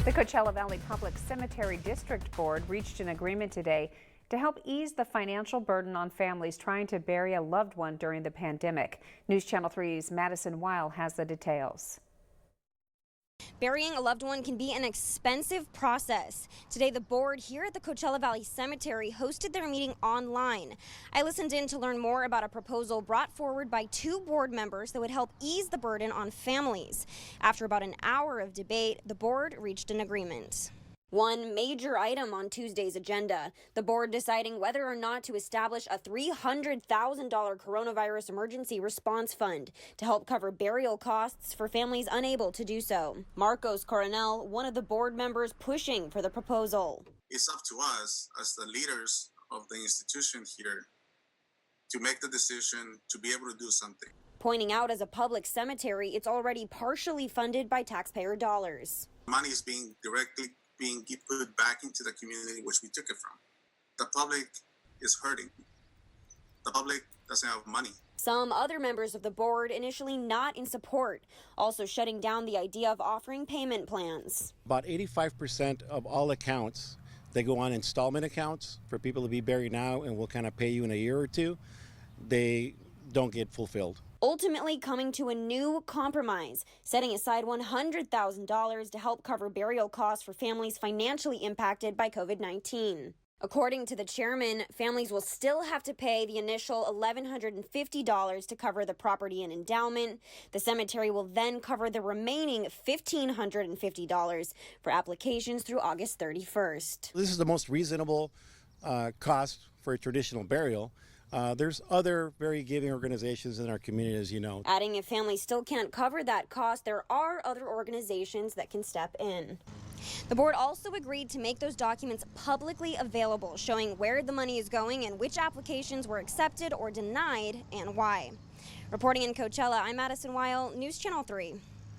The Coachella Valley Public Cemetery District Board reached an agreement today to help ease the financial burden on families trying to bury a loved one during the pandemic. News Channel 3's Madison Weil has the details. Burying a loved one can be an expensive process. Today, the board here at the Coachella Valley Cemetery hosted their meeting online. I listened in to learn more about a proposal brought forward by two board members that would help ease the burden on families. After about an hour of debate, the board reached an agreement. One major item on Tuesday's agenda, the board deciding whether or not to establish a $300,000 coronavirus emergency response fund to help cover burial costs for families unable to do so. Marcos Coronel, one of the board members pushing for the proposal. It's up to us as the leaders of the institution here to make the decision to be able to do something. Pointing out as a public cemetery, it's already partially funded by taxpayer dollars. Money is being put back into the community which we took it from. The public is hurting. The public doesn't have money. Some other members of the board initially not in support, also shutting down the idea of offering payment plans. About 85% of all accounts, they go on installment accounts for people to be buried now and we'll kind of pay you in a year or two. They don't get fulfilled. Ultimately coming to a new compromise, setting aside $100,000 to help cover burial costs for families financially impacted by COVID-19. According to the chairman, families will still have to pay the initial $1,150 to cover the property and endowment. The cemetery will then cover the remaining $1,550 for applications through August 31st. This is the most reasonable cost for a traditional burial. There's other very giving organizations in our community, as you know. Adding, if families still can't cover that cost, there are other organizations that can step in. The board also agreed to make those documents publicly available, showing where the money is going and which applications were accepted or denied and why. Reporting in Coachella, I'm Madison Weil, News Channel 3.